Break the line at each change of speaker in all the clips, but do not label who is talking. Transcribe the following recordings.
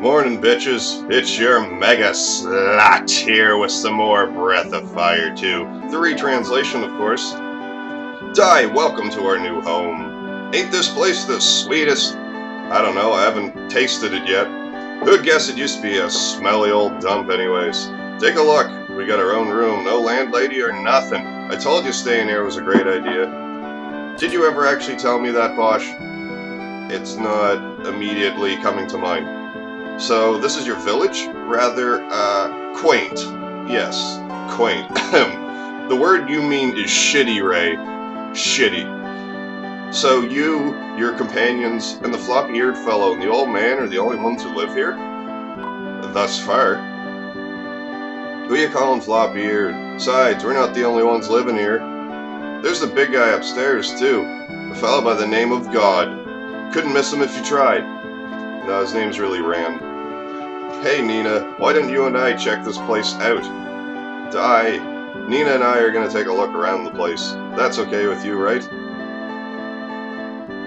Morning, bitches. It's your Mega Slot here with some more Breath of Fire 2. The Retranslation, of course. Di, welcome to our new home. Ain't this place the sweetest? I don't know, I haven't tasted it yet. Who'd guess it used to be a smelly old dump anyways? Take a look. We got our own room, no landlady or nothing. I told you staying here was a great idea. Did you ever actually tell me that, Bosch? It's not immediately coming to mind. So, this is your village? Rather, quaint. Yes, quaint. The word you mean is shitty, Ray. Shitty. So you, your companions, and the floppy-eared fellow and the old man are the only ones who live here? Thus far. Who you calling floppy-eared? Besides, we're not the only ones living here. There's the big guy upstairs, too. A fellow by the name of God. Couldn't miss him if you tried. No, his name's really Rand. Hey Nina, why don't you and I check this place out? Di, Nina and I are going to take a look around the place. That's okay with you, right?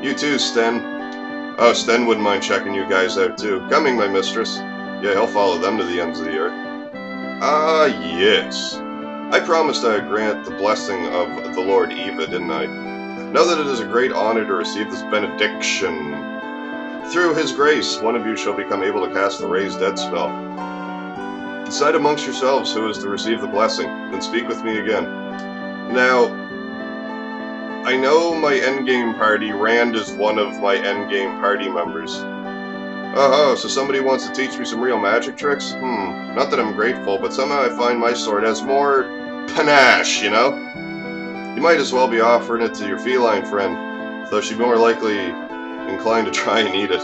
You too, Sten. Oh, Sten wouldn't mind checking you guys out too. Coming, my mistress. Yeah, he'll follow them to the ends of the earth. Ah, yes. I promised I would grant the blessing of the Lord Eva, didn't I? Know that it is a great honor to receive this benediction. Through his grace, one of you shall become able to cast the Raise Dead spell. Decide amongst yourselves who is to receive the blessing, then speak with me again. Now, I know my endgame party, Rand is one of my endgame party members. Oh, so somebody wants to teach me some real magic tricks? Not that I'm grateful, but somehow I find my sword has more panache, you know? You might as well be offering it to your feline friend, though she'd be more likely inclined to try and eat it.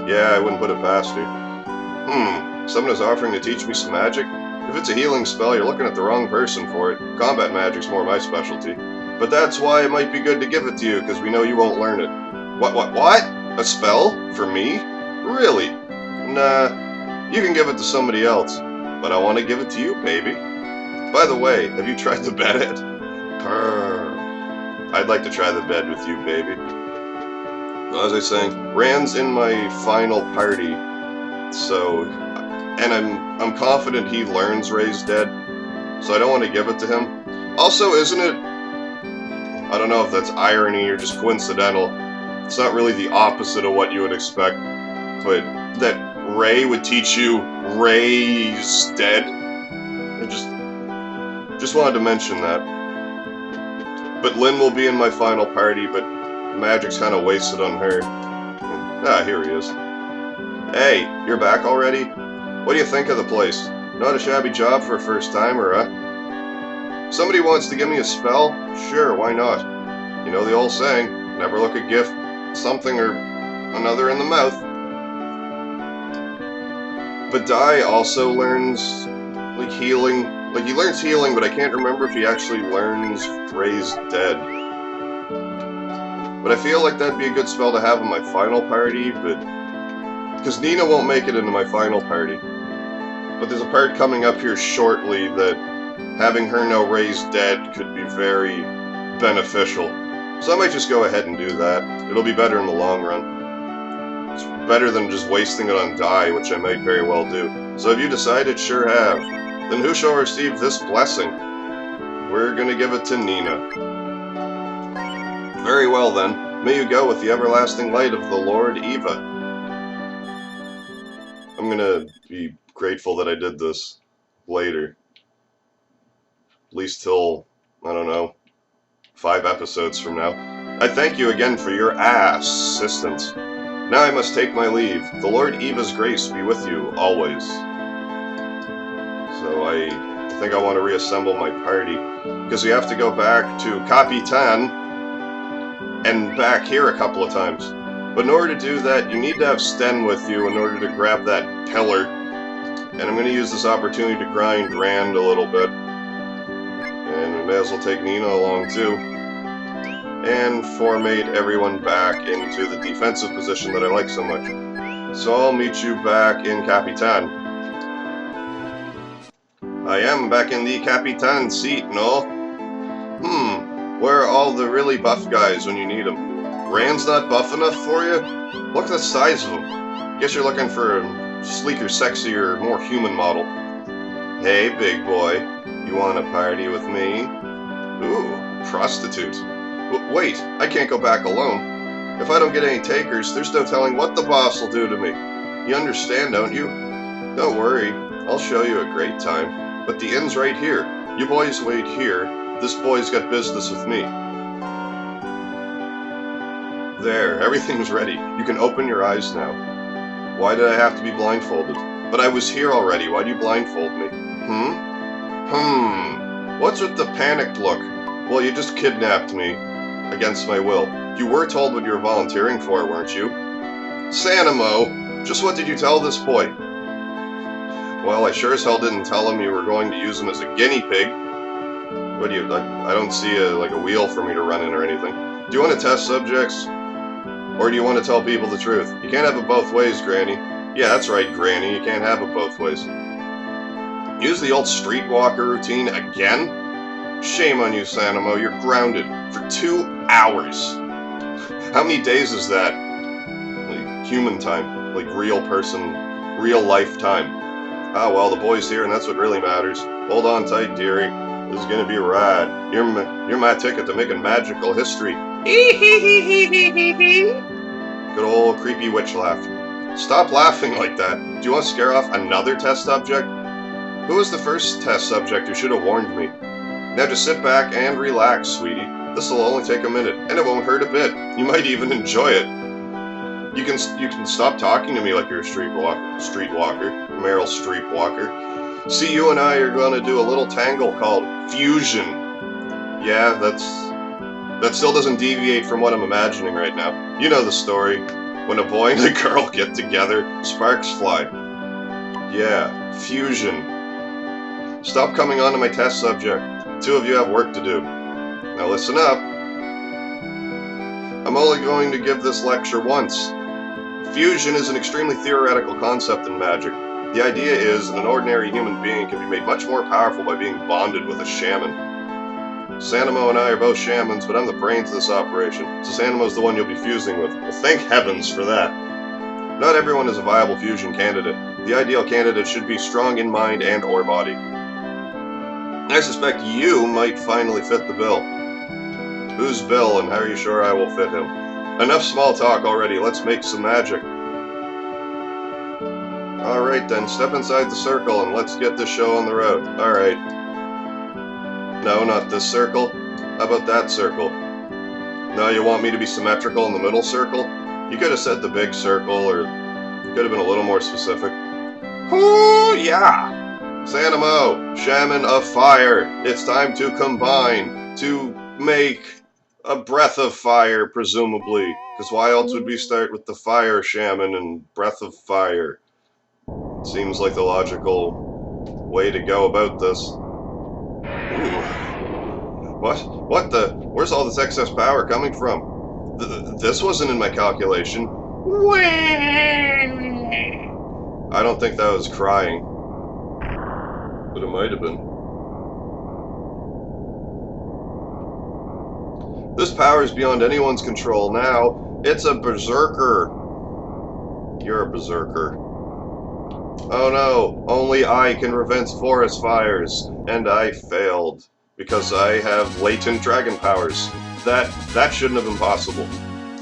Yeah, I wouldn't put it past her. Someone is offering to teach me some magic? If it's a healing spell, you're looking at the wrong person for it. Combat magic's more my specialty. But that's why it might be good to give it to you, because we know you won't learn it. What? A spell? For me? Really? Nah, you can give it to somebody else. But I want to give it to you, baby. By the way, have you tried the bed yet? Purr. I'd like to try the bed with you, baby. As I was saying, Rand's in my final party, so, and I'm confident he learns Raise Dead, so I don't want to give it to him. Also, isn't it, I don't know if that's irony or just coincidental, it's not really the opposite of what you would expect, but that Ray would teach you Raise Dead? I just wanted to mention that. But Lynn will be in my final party, but magic's kind of wasted on her. Ah, here he is. Hey, you're back already? What do you think of the place? Not a shabby job for a first-timer, huh? Somebody wants to give me a spell? Sure, why not? You know the old saying, never look a gift, something or another in the mouth. But Di also learns, like, healing. Like, he learns healing, but I can't remember if he actually learns Raise Dead. But I feel like that'd be a good spell to have in my final party, but... because Nina won't make it into my final party. But there's a part coming up here shortly that having her know Raise Dead could be very beneficial. So I might just go ahead and do that. It'll be better in the long run. It's better than just wasting it on Di, which I might very well do. So have you decided? Sure have. Then who shall receive this blessing? We're gonna give it to Nina. Very well then, may you go with the everlasting light of the Lord Eva. I'm gonna be grateful that I did this later. At least till, I don't know, 5 episodes from now. I thank you again for your assistance. Now I must take my leave. The Lord Eva's grace be with you always. So I think I want to reassemble my party, because we have to go back to Capitan and back here a couple of times. But in order to do that, you need to have Sten with you in order to grab that pillar. And I'm going to use this opportunity to grind Rand a little bit. And we may as well take Nina along too. And formate everyone back into the defensive position that I like so much. So I'll meet you back in Capitan. I am back in the Capitan seat, no? Where are all the really buff guys when you need them? Rand's not buff enough for you? Look at the size of him. Guess you're looking for sleeker, sexier, more human model. Hey, big boy, you want to party with me? Ooh, prostitute. Wait, I can't go back alone. If I don't get any takers, there's no telling what the boss will do to me. You understand, don't you? Don't worry, I'll show you a great time. But the inn's right here. You boys wait here. This boy's got business with me. There, everything's ready. You can open your eyes now. Why did I have to be blindfolded? But I was here already. Why'd you blindfold me? What's with the panicked look? Well, you just kidnapped me. Against my will. You were told what you were volunteering for, weren't you? Sanamo! Just what did you tell this boy? Well, I sure as hell didn't tell him you were going to use him as a guinea pig. What do you, I don't see a wheel for me to run in or anything. Do you want to test subjects? Or do you want to tell people the truth? You can't have it both ways, Granny. Yeah, that's right, Granny. You can't have it both ways. Use the old streetwalker routine again? Shame on you, Sanamo. You're grounded for 2 hours. How many days is that? Like, human time. Like, real person, real life time. Ah, well, the boy's here, and that's what really matters. Hold on tight, dearie. This is gonna be a ride. You're my ticket to making magical history. Good old creepy witch laugh. Stop laughing like that. Do you want to scare off another test subject? Who was the first test subject who should have warned me? Now just sit back and relax, sweetie. This'll only take a minute, and it won't hurt a bit. You might even enjoy it. You can stop talking to me like you're a streetwalker, Meryl Streepwalker. See, you and I are gonna do a little tangle called fusion. Yeah, that still doesn't deviate from what I'm imagining right now. You know the story. When a boy and a girl get together, sparks fly. Yeah, fusion. Stop coming on to my test subject. The two of you have work to do. Now listen up. I'm only going to give this lecture once. Fusion is an extremely theoretical concept in magic. The idea is that an ordinary human being can be made much more powerful by being bonded with a shaman. Sanamo and I are both shamans, but I'm the brains of this operation, so Sanamo's the one you'll be fusing with. Well, thank heavens for that. Not everyone is a viable fusion candidate. The ideal candidate should be strong in mind and or body. I suspect you might finally fit the bill. Who's Bill, and how are you sure I will fit him? Enough small talk already, let's make some magic. Alright then, step inside the circle and let's get this show on the road. Alright. No, not this circle. How about that circle? No, you want me to be symmetrical in the middle circle? You could have said the big circle, or you could have been a little more specific. Ooh, yeah! Sanamo, Shaman of Fire, it's time to combine, to make a breath of fire, presumably. Because why else would we start with the Fire Shaman and Breath of Fire? Seems like the logical way to go about this. Ooh. What the? Where's all this excess power coming from? This wasn't in my calculation. I don't think that was crying. But it might have been. This power is beyond anyone's control now. It's a berserker. You're a berserker. Oh no, only I can prevent forest fires. And I failed. Because I have latent dragon powers. That shouldn't have been possible.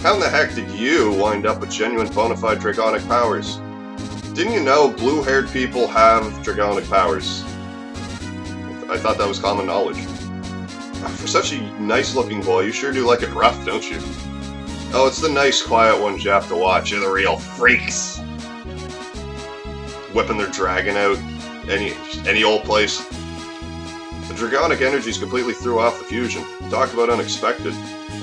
How in the heck did you wind up with genuine bona fide dragonic powers? Didn't you know blue-haired people have dragonic powers? I thought that was common knowledge. For such a nice-looking boy, you sure do like it rough, don't you? Oh, it's the nice, quiet ones you have to watch. You're the real freaks. Whipping their dragon out any old place. The dragonic energies completely threw off the fusion. Talk about unexpected.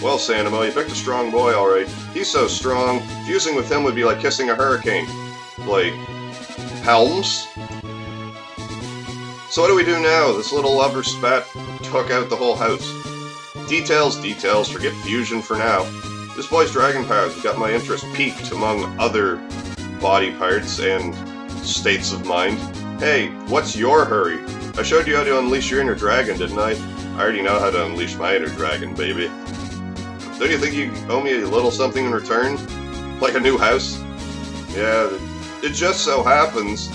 Well, Sanamo, you picked a strong boy, alright. He's so strong, fusing with him would be like kissing a hurricane. Like, Helms? So what do we do now? This little lover spat took out the whole house. Details, forget fusion for now. This boy's dragon powers have got my interest piqued among other body parts and states of mind. Hey, what's your hurry? I showed you how to unleash your inner dragon, didn't I? I already know how to unleash my inner dragon, baby. Don't you think you owe me a little something in return? Like a new house? Yeah, it just so happens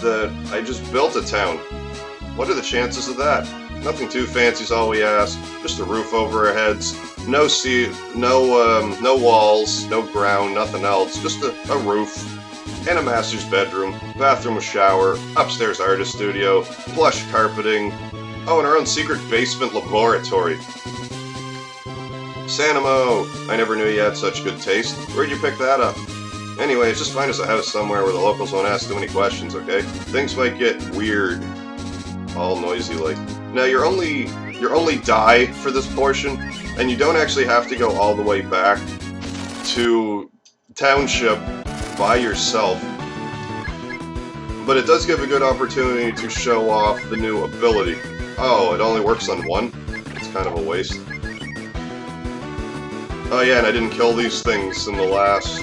that I just built a town. What are the chances of that? Nothing too fancy is all we ask. Just a roof over our heads. No walls, no ground, nothing else. Just a roof. And a master's bedroom, bathroom with shower, upstairs artist studio, plush carpeting. Oh, and our own secret basement laboratory. Sanamo! I never knew you had such good taste. Where'd you pick that up? Anyways, just find us a house somewhere where the locals won't ask too many questions, okay? Things might get weird. All noisy like. Now, you're only die for this portion, and you don't actually have to go all the way back to Township by yourself. But it does give a good opportunity to show off the new ability. Oh, it only works on one? It's kind of a waste. Oh yeah, and I didn't kill these things in the last,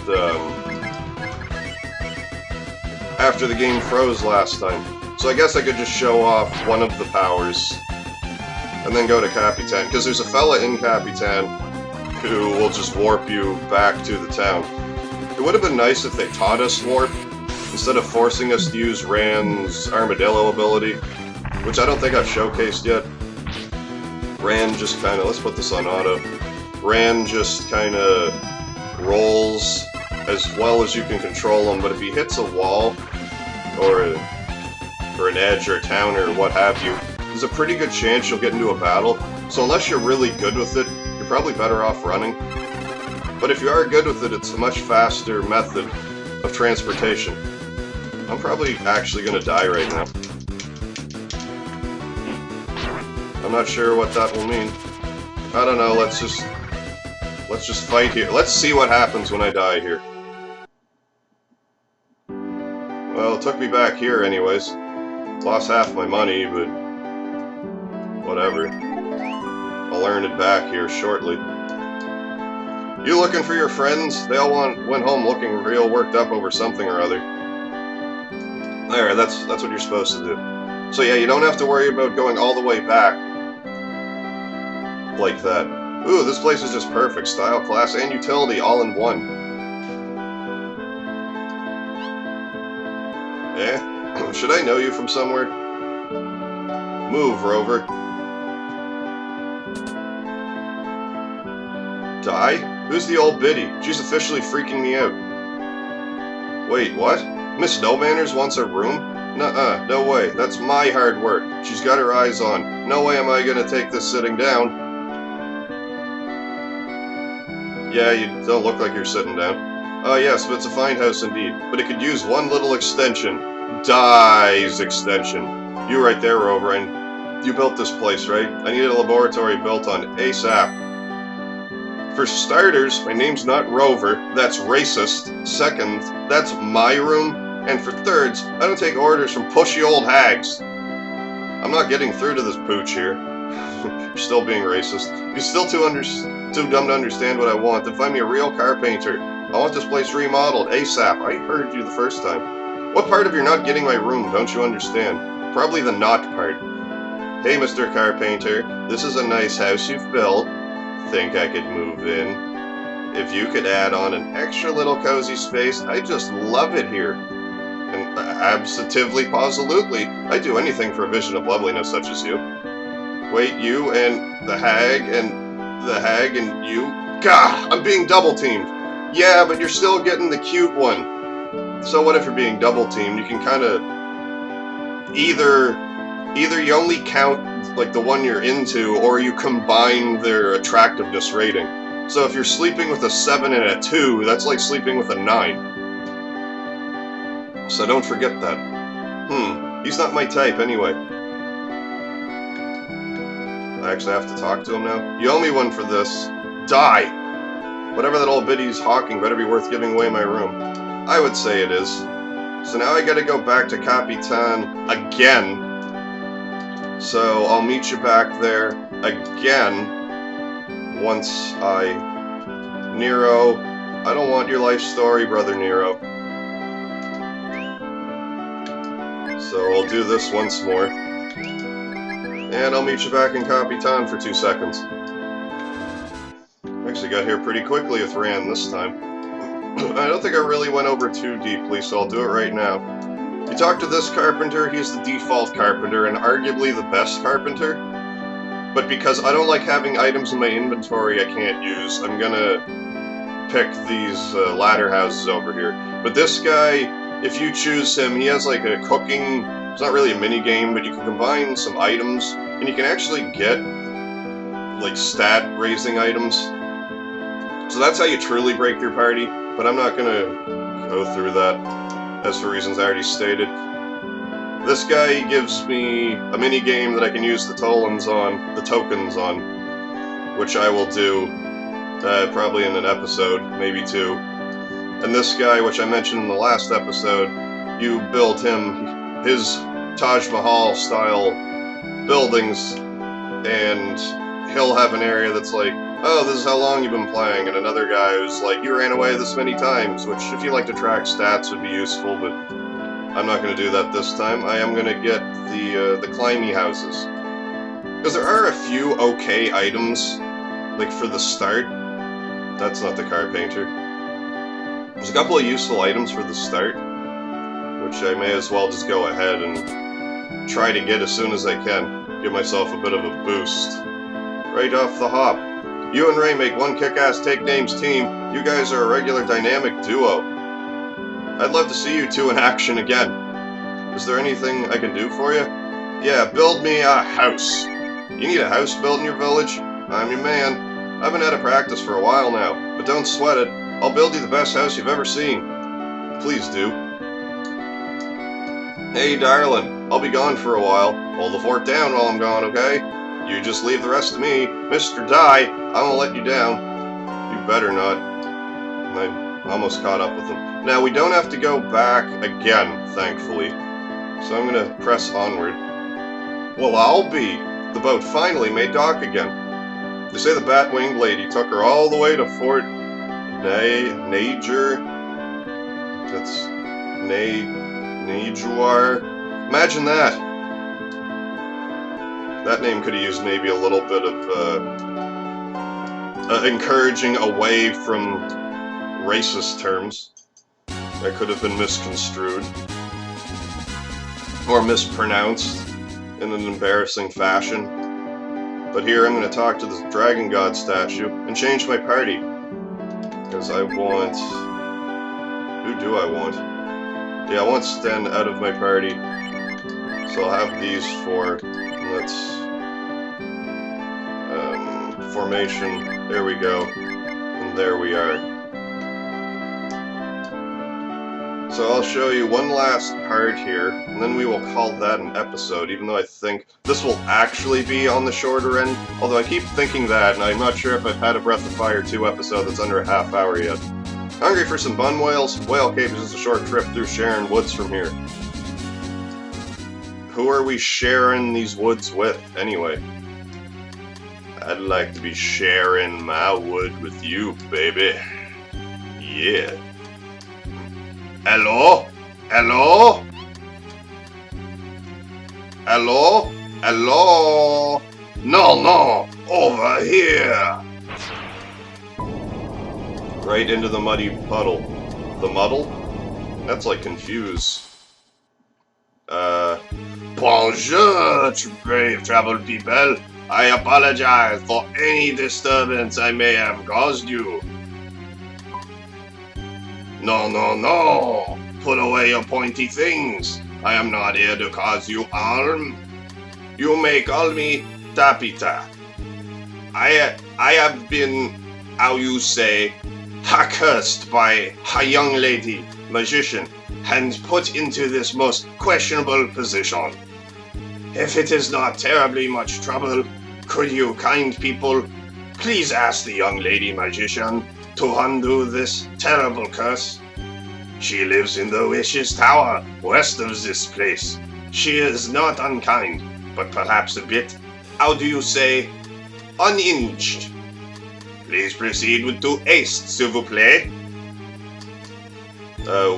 after the game froze last time. So I guess I could just show off one of the powers, and then go to Capitan, because there's a fella in Capitan who will just warp you back to the town. It would have been nice if they taught us warp, instead of forcing us to use Ran's Armadillo ability, which I don't think I've showcased yet. Ran just kinda, let's put this on auto. Ran just kinda rolls as well as you can control him, but if he hits a wall, or an edge or a town or what have you, there's a pretty good chance you'll get into a battle. So unless you're really good with it, you're probably better off running. But if you are good with it, it's a much faster method of transportation. I'm probably actually gonna die right now. I'm not sure what that will mean. I don't know, let's just fight here. Let's see what happens when I die here. Well, it took me back here anyways. Lost half my money, but whatever. I'll earn it back here shortly. You looking for your friends? They all went home looking real worked up over something or other. There, that's what you're supposed to do. So yeah, you don't have to worry about going all the way back like that. Ooh, this place is just perfect. Style, class, and utility all in one. Eh? Should I know you from somewhere? Move, Rover. Die? Who's the old biddy? She's officially freaking me out. Wait, what? Miss No Manners wants a room? Nuh-uh, no way. That's my hard work. She's got her eyes on. No way am I gonna take this sitting down. Yeah, you don't look like you're sitting down. Oh yes, but it's a fine house indeed. But it could use one little extension. Die's extension. You right there, Rover, and you built this place, right? I need a laboratory built on ASAP. For starters, my name's not Rover, that's racist. Second, that's my room. And for thirds, I don't take orders from pushy old hags. I'm not getting through to this pooch here. You're still being racist. You're still too dumb to understand what I want. Then find me a real car painter. I want this place remodeled ASAP. I heard you the first time. What part of you're not getting my room don't you understand? Probably the not part. Hey, Mr. Car Painter, this is a nice house you've built. Think I could move in? If you could add on an extra little cozy space, I just love it here. And absolutely, positively, I'd do anything for a vision of loveliness such as you. Wait, you and the hag and you? Gah! I'm being double-teamed. Yeah, but you're still getting the cute one. So what if you're being double-teamed? You can kind of either you only count like the one you're into, or you combine their attractiveness rating. So if you're sleeping with a 7 and a 2, that's like sleeping with a 9. So don't forget that. He's not my type anyway. I actually have to talk to him now. You owe me one for this. Die! Whatever that old biddy's hawking better be worth giving away my room. I would say it is. So now I gotta go back to Capitan again. So I'll meet you back there again once Nero, I don't want your life story, brother Nero. So I'll do this once more. And I'll meet you back in Capitan for 2 seconds. Actually got here pretty quickly with Ran this time. I don't think I really went over too deeply, so I'll do it right now. You talk to this carpenter, he's the default carpenter, and arguably the best carpenter. But because I don't like having items in my inventory I can't use, I'm gonna pick these ladder houses over here. But this guy, if you choose him, he has like a cooking... It's not really a mini-game, but you can combine some items, and you can actually get, like, stat-raising items. So that's how you truly break your party, but I'm not gonna go through that, as for reasons I already stated. This guy gives me a mini-game that I can use the tokens on, which I will do probably in an episode, maybe two. And this guy, which I mentioned in the last episode, you build him his Taj Mahal style buildings, and he'll have an area that's like, oh, this is how long you've been playing, and another guy who's like, you ran away this many times, which if you like to track stats would be useful, but I'm not going to do that this time. I am going to get the climby houses. Because there are a few okay items, like for the start. That's not the car painter. There's a couple of useful items for the start, which I may as well just go ahead and try to get as soon as I can. Give myself a bit of a boost. Right off the hop. You and Ray make one kick-ass Take Names team. You guys are a regular dynamic duo. I'd love to see you two in action again. Is there anything I can do for you? Yeah, build me a house. You need a house built in your village? I'm your man. I haven't had a practice for a while now, but don't sweat it. I'll build you the best house you've ever seen. Please do. Hey, darling, I'll be gone for a while. Hold the fort down while I'm gone, okay? You just leave the rest to me. Mr. Die, I won't let you down. You better not. I almost caught up with him. Now, we don't have to go back again, thankfully. So I'm going to press onward. Well, I'll be. The boat finally made dock again. They say the Bat-Winged Lady took her all the way to Fort Najuar. That's Najuar. Imagine that. That name could have used maybe a little bit of encouraging away from racist terms. That could have been misconstrued. Or mispronounced in an embarrassing fashion. But here I'm going to talk to this Dragon God statue and change my party. Because I want... Who do I want? Yeah, I want Sten out of my party. So I'll have these four. Let's... formation. There we go. And there we are. So I'll show you one last part here, and then we will call that an episode, even though I think this will actually be on the shorter end. Although I keep thinking that, and I'm not sure if I've had a Breath of Fire 2 episode that's under a half hour yet. Hungry for some bun whales? Whale Cave is just a short trip through Sharon Woods from here. Who are we sharing these woods with, anyway? I'd like to be sharing my wood with you, baby. Yeah. Hello? Hello? Hello? Hello? No, over here! Right into the muddy puddle. The muddle? That's like confuse. Bonjour, brave travel people. I apologize for any disturbance I may have caused you. No. Put away your pointy things. I am not here to cause you harm. You may call me Tapita. I have been, how you say, cursed by a young lady, magician, and put into this most questionable position. If it is not terribly much trouble, could you kind people please ask the young lady magician to undo this terrible curse? She lives in the Wish's Tower, west of this place. She is not unkind, but perhaps a bit, how do you say, unhinged. Please proceed with 2 haste, s'il vous plaît.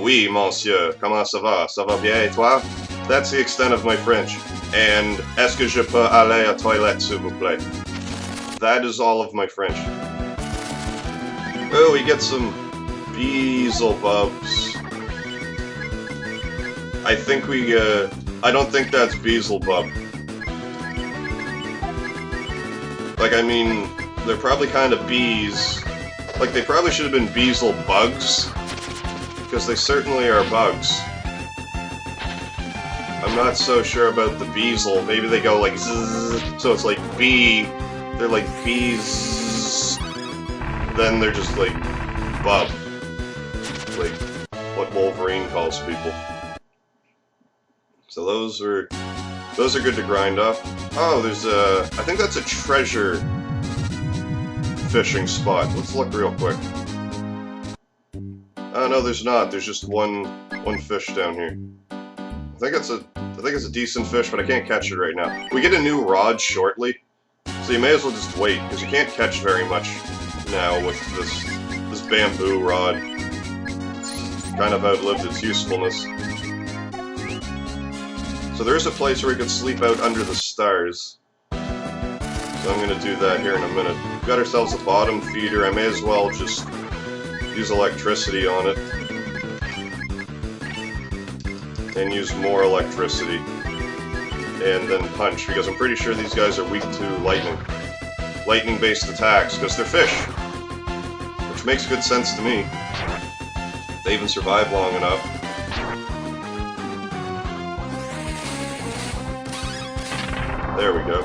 Oui, monsieur. Comment ça va? Ça va bien, et toi? That's the extent of my French. And, est-ce que je peux aller à toilette, s'il vous plaît? That is all of my French. Oh, we get some Beelzebubs. I think we, I don't think that's Beelzebub. Like, I mean, they're probably kind of bees. Like, they probably should have been Beelzebugs, because they certainly are bugs. I'm not so sure about the Beelzel. Maybe they go like zzz, so it's like bee. They're like bees. Then they're just like bub. Like what Wolverine calls people. So those are good to grind up. Oh, there's a, I think that's a treasure fishing spot. Let's look real quick. Oh no, there's not. There's just one fish down here. I think it's a decent fish, but I can't catch it right now. We get a new rod shortly, so you may as well just wait, because you can't catch very much now with this bamboo rod. It's kind of outlived its usefulness. So there is a place where we could sleep out under the stars. So I'm going to do that here in a minute. We've got ourselves a bottom feeder. I may as well just use electricity on it. And use more electricity. And then punch, because I'm pretty sure these guys are weak to lightning. Lightning-based attacks, because they're fish. Which makes good sense to me. They even survive long enough. There we go.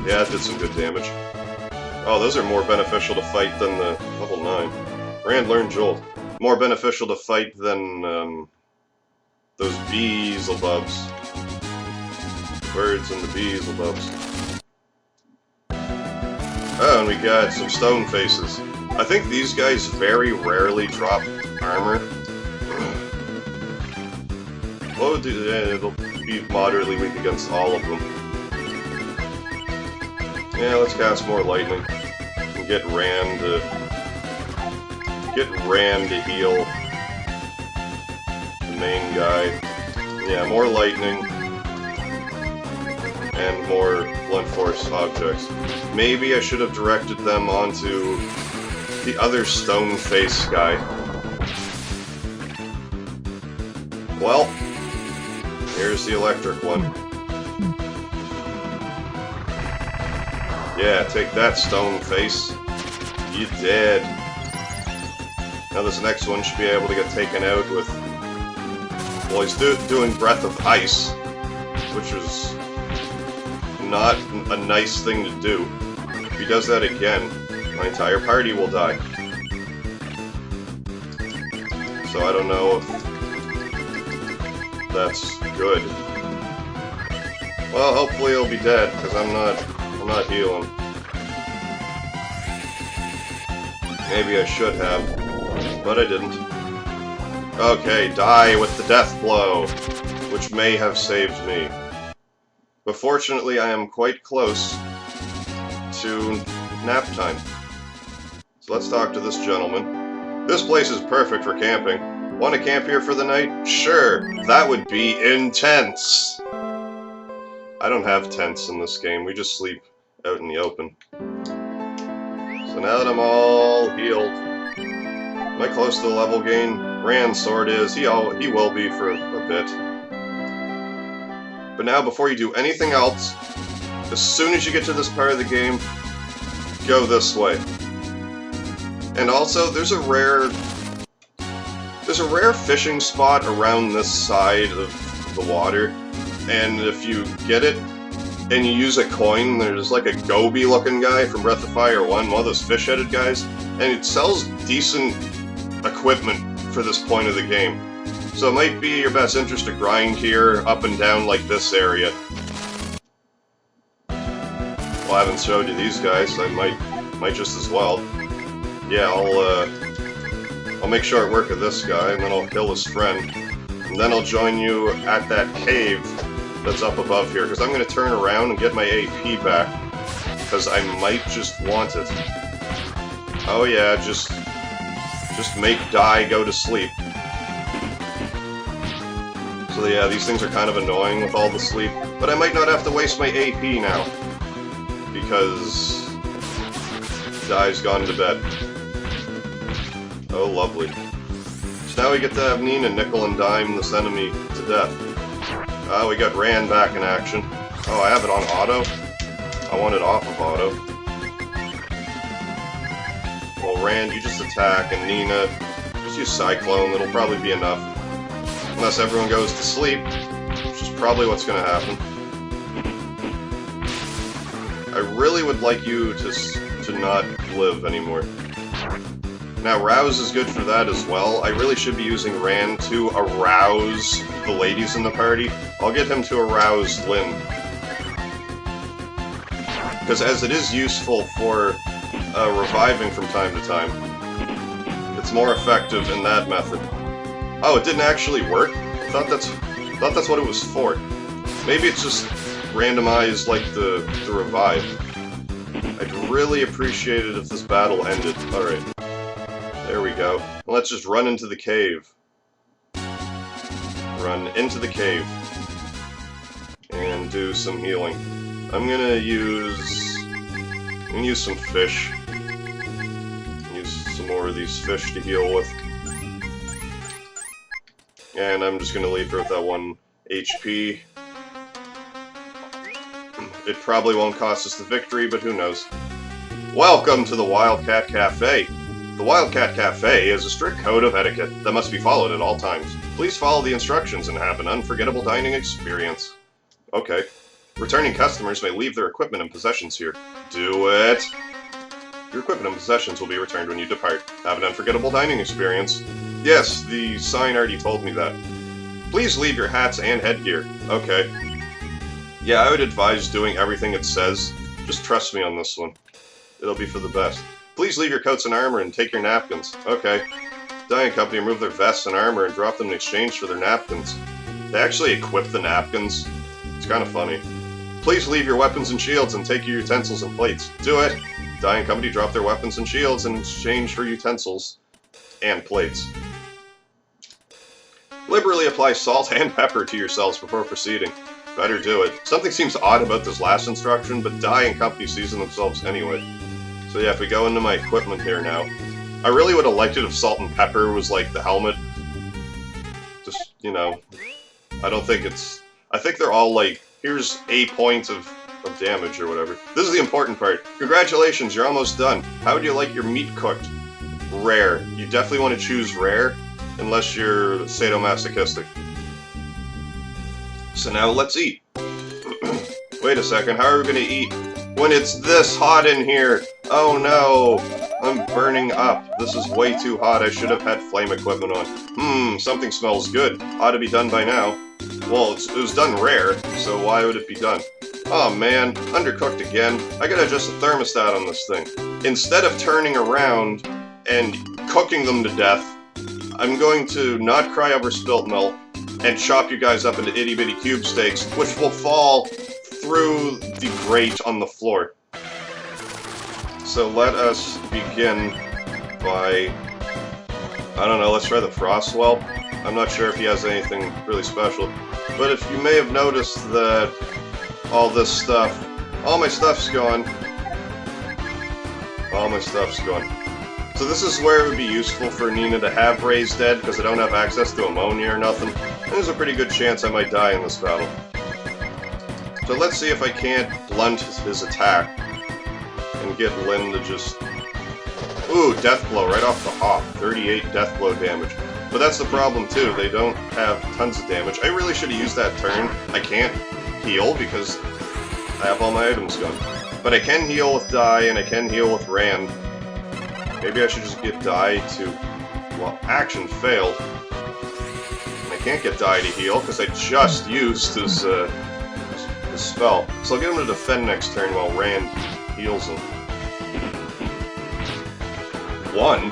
Yeah, that did some good damage. Oh, those are more beneficial to fight than the level 9. Grand Learn Jolt. More beneficial to fight than, those Beelzebubs. Birds and the Beelzebubs. Oh, and we got some stone faces. I think these guys very rarely drop armor. Well, it'll be moderately weak against all of them. Yeah, let's cast more lightning. And get Ran to heal the main guy. Yeah, more lightning. And more blunt force objects. Maybe I should have directed them onto the other stone face guy. Well, here's the electric one. Yeah, take that, stone face. You dead. Now this next one should be able to get taken out with... Well, he's doing Breath of Ice, which is not a nice thing to do. If he does that again, my entire party will die. So I don't know if that's good. Well, hopefully he'll be dead, because I'm not healing. Maybe I should have, but I didn't. Okay, die with the death blow, which may have saved me. But fortunately, I am quite close to nap time. So let's talk to this gentleman. This place is perfect for camping. Want to camp here for the night? Sure, that would be intense. I don't have tents in this game, we just sleep out in the open. So now that I'm all healed, am I close to the level gain? Rand's sword is, he will be for a bit. But now, before you do anything else, as soon as you get to this part of the game, go this way. And also, there's a rare fishing spot around this side of the water, and if you get it, and you use a coin, there's like a goby looking guy from Breath of Fire 1, one of those fish-headed guys, and it sells decent equipment for this point of the game. So it might be your best interest to grind here, up and down like this area. Well, I haven't showed you these guys, so I might just as well. Yeah, I'll make short work of this guy, and then I'll kill his friend. And then I'll join you at that cave that's up above here, because I'm going to turn around and get my AP back, because I might just want it. Oh yeah, just make die go to sleep. So yeah, these things are kind of annoying with all the sleep, but I might not have to waste my AP now, because Die's gone to bed. Oh, lovely. So now we get to have Nina nickel and dime this enemy to death. We got Rand back in action. Oh, I have it on auto? I want it off of auto. Well, Rand, you just attack, and Nina, just use Cyclone. It'll probably be enough. Unless everyone goes to sleep, which is probably what's going to happen. I really would like you to not live anymore. Now, Rouse is good for that as well. I really should be using Rand to arouse the ladies in the party. I'll get him to arouse Lynn. Because as it is useful for reviving from time to time, it's more effective in that method. Oh, it didn't actually work? I thought that's what it was for. Maybe it's just randomized like the revive. I'd really appreciate it if this battle ended. Alright. There we go. Let's just run into the cave. Run into the cave. And do some healing. I'm gonna use some fish. Use some more of these fish to heal with. And I'm just gonna leave her with that 1 HP. It probably won't cost us the victory, but who knows. Welcome to the Wildcat Cafe. The Wildcat Cafe is a strict code of etiquette that must be followed at all times. Please follow the instructions and have an unforgettable dining experience. Okay. Returning customers may leave their equipment and possessions here. Do it! Your equipment and possessions will be returned when you depart. Have an unforgettable dining experience. Yes, the sign already told me that. Please leave your hats and headgear. Okay. Yeah, I would advise doing everything it says. Just trust me on this one. It'll be for the best. Please leave your coats and armor and take your napkins. Okay. Dyeing Company remove their vests and armor and drop them in exchange for their napkins. They actually equip the napkins. It's kind of funny. Please leave your weapons and shields and take your utensils and plates. Do it! Dyeing Company drop their weapons and shields in exchange for utensils and plates. Liberally apply salt and pepper to yourselves before proceeding. Better do it. Something seems odd about this last instruction, but Dyeing Company season themselves anyway. So yeah, if we go into my equipment here now, I really would have liked it if salt and pepper was like the helmet. Just, you know, I don't think it's... I think they're all like, here's a point of damage or whatever. This is the important part. Congratulations, you're almost done. How would you like your meat cooked? Rare. You definitely want to choose rare, unless you're sadomasochistic. So now let's eat. Wait a second, how are we gonna eat when it's this hot in here? Oh no, I'm burning up. This is way too hot. I should have had flame equipment on. Something smells good. Ought to be done by now. Well, it was done rare, so why would it be done? Oh man, undercooked again. I gotta adjust the thermostat on this thing. Instead of turning around and cooking them to death, I'm going to not cry over spilt milk and chop you guys up into itty-bitty cube steaks, which will fall through the grate on the floor. So let us begin by, I don't know, let's try the Frostwell. I'm not sure if he has anything really special, but if you may have noticed that all this stuff, all my stuff's gone. All my stuff's gone. So this is where it would be useful for Nina to have Raised Dead, because I don't have access to ammonia or nothing. There's a pretty good chance I might die in this battle. So let's see if I can't blunt his attack and get Lynn to just... Ooh, Death Blow right off the hop. 38 Death Blow damage. But that's the problem too, they don't have tons of damage. I really should have used that turn. I can't heal because I have all my items gone. But I can heal with Dye and I can heal with Rand. Maybe I should just get Dye to... Well, action failed. And I can't get Dye to heal because I just used his spell. So I'll get him to defend next turn while Rand heals him. 1?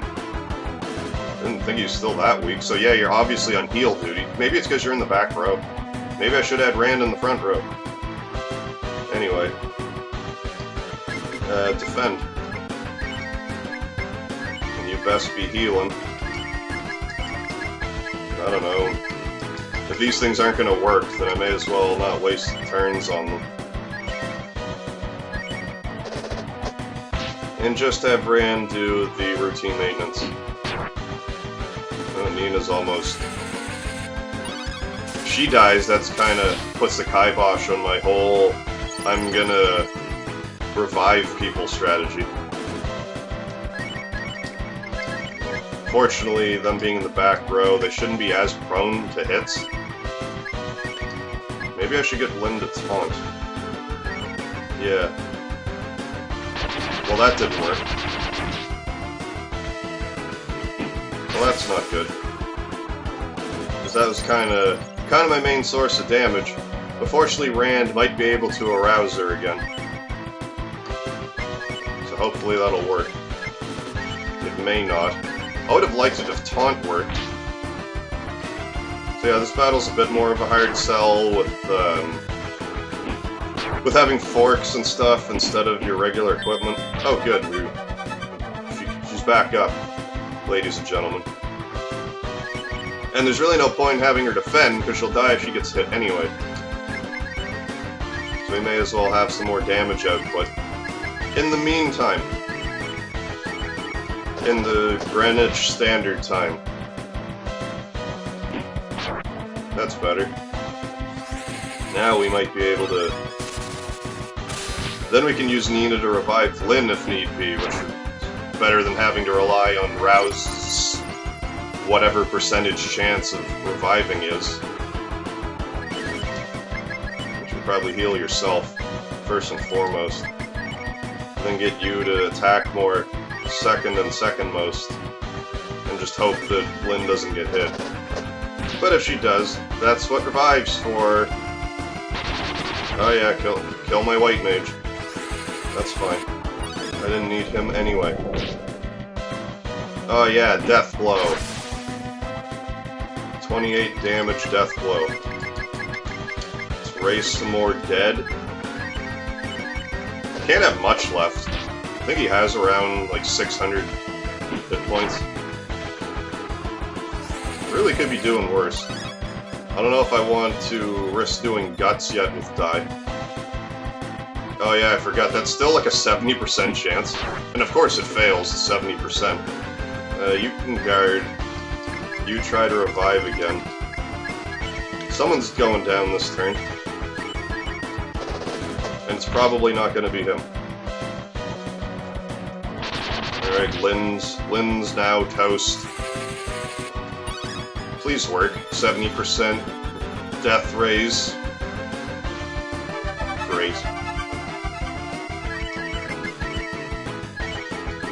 Didn't think he was still that weak. So yeah, you're obviously on heal duty. Maybe it's because you're in the back row. Maybe I should have had Rand in the front row. Anyway. Defend. And you best be healing. I don't know. If these things aren't going to work, then I may as well not waste turns on them. And just have Rand do the routine maintenance. Nina's almost... If she dies, that's kind of puts the kibosh on my whole I'm gonna revive people strategy. Fortunately, them being in the back row, they shouldn't be as prone to hits. Maybe I should get Lynn to taunt. Yeah. Well, that didn't work. Well, that's not good. Because that was kind of my main source of damage. But fortunately, Rand might be able to arouse her again. So hopefully that'll work. It may not. I would have liked it if taunt worked. So yeah, this battle's a bit more of a hard sell with having forks and stuff instead of your regular equipment. Oh good, she's back up, ladies and gentlemen. And there's really no point in having her defend, because she'll die if she gets hit anyway. So we may as well have some more damage output. In the meantime, in the Greenwich Standard Time. That's better. Now we might be able to... Then we can use Nina to revive Lynn if need be, which is better than having to rely on Rouse's whatever percentage chance of reviving is. You should probably heal yourself, first and foremost. And then get you to attack more second and second most. And just hope that Lynn doesn't get hit. But if she does, that's what revive's for. Oh yeah, kill my white mage. That's fine. I didn't need him anyway. Oh yeah, death blow. 28 damage death blow. Let's raise some more dead. Can't have much left. I think he has around like 600 hit points. Really could be doing worse. I don't know if I want to risk doing guts yet with die. Oh yeah, I forgot, that's still like a 70% chance. And of course it fails, 70%. You can guard. You try to revive again. Someone's going down this turn. And it's probably not going to be him. Alright, Lynn's now toast. Please work. 70% death raise. Great.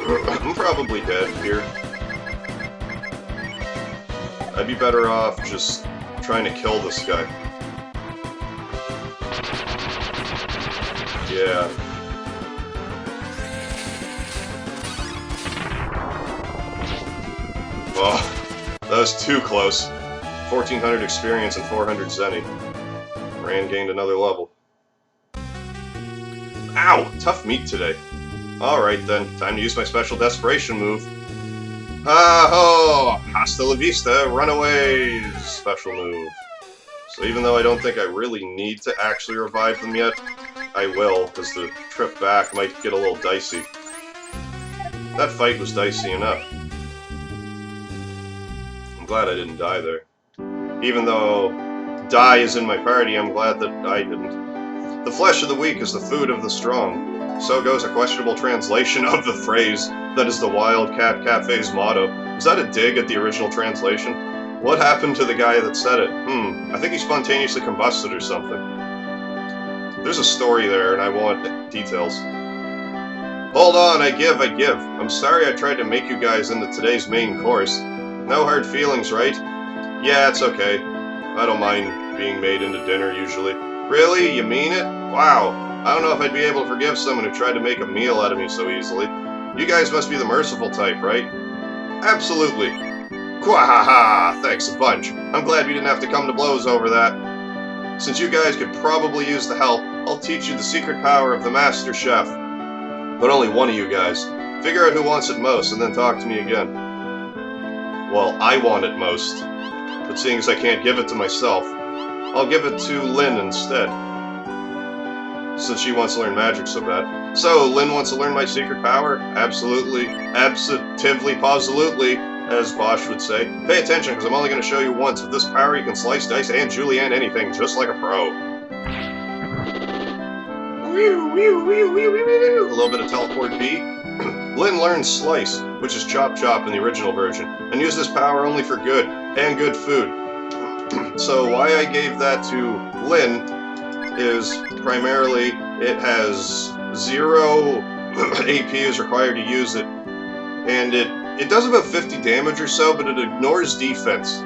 I'm probably dead here. I'd be better off just trying to kill this guy. Yeah. Oh, that was too close. 1400 experience and 400 Zenny. Rand gained another level. Ow! Tough meat today. Alright then, time to use my special desperation move. Ha-ho! Hasta la vista, runaways! Special move. So even though I don't think I really need to actually revive them yet, I will, because the trip back might get a little dicey. That fight was dicey enough. I'm glad I didn't die there. Even though Die is in my party, I'm glad that I didn't. The flesh of the weak is the food of the strong. So goes a questionable translation of the phrase that is the Wildcat Cafe's motto. Was that a dig at the original translation? What happened to the guy that said it? I think he spontaneously combusted or something. There's a story there, and I want details. Hold on, I give. I'm sorry I tried to make you guys into today's main course. No hard feelings, right? Yeah, it's okay. I don't mind being made into dinner, usually. Really? You mean it? Wow. I don't know if I'd be able to forgive someone who tried to make a meal out of me so easily. You guys must be the merciful type, right? Absolutely. Quahaha! Thanks a bunch. I'm glad we didn't have to come to blows over that. Since you guys could probably use the help, I'll teach you the secret power of the Master Chef. But only one of you guys. Figure out who wants it most, and then talk to me again. Well, I want it most. But seeing as I can't give it to myself, I'll give it to Lynn instead. Since she wants to learn magic so bad. So, Lynn wants to learn my secret power? Absolutely. Absolutely, positively. as Bosch would say. Pay attention, because I'm only going to show you once. With this power, you can slice, dice, and julienne anything, just like a pro. A little bit of teleport B. Lynn learns Slice, which is Chop Chop in the original version, and used this power only for good, and good food. So why I gave that to Lynn is primarily it has 0 AP is required to use it, and it does about 50 damage or so, but it ignores defense.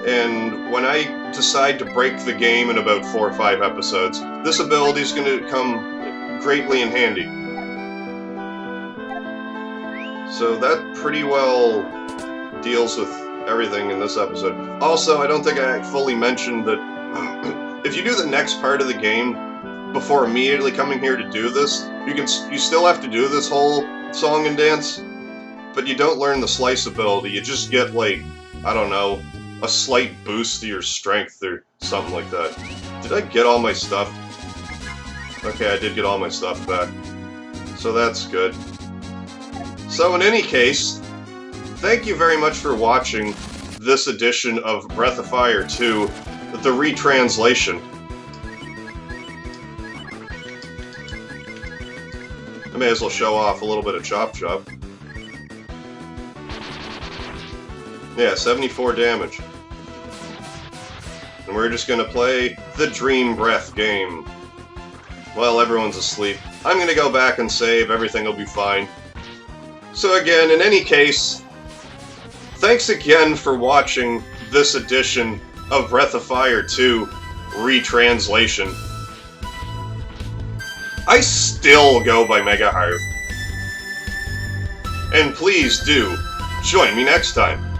And when I decide to break the game in about 4 or 5 episodes, this ability is going to come greatly in handy. So that pretty well deals with everything in this episode. Also, I don't think I fully mentioned that if you do the next part of the game before immediately coming here to do this, you still have to do this whole song and dance, but you don't learn the Slice ability. You just get, like, I don't know, a slight boost to your strength or something like that. Did I get all my stuff? Okay, I did get all my stuff back. So that's good. So in any case, thank you very much for watching this edition of Breath of Fire 2, the Retranslation. I may as well show off a little bit of Chop Chop. Yeah, 74 damage. And we're just gonna play the Dream Breath game. Well, everyone's asleep. I'm gonna go back and save, everything will be fine. So again, in any case, thanks again for watching this edition of Breath of Fire 2 Retranslation. I still go by MegaHarv. And please do, join me next time.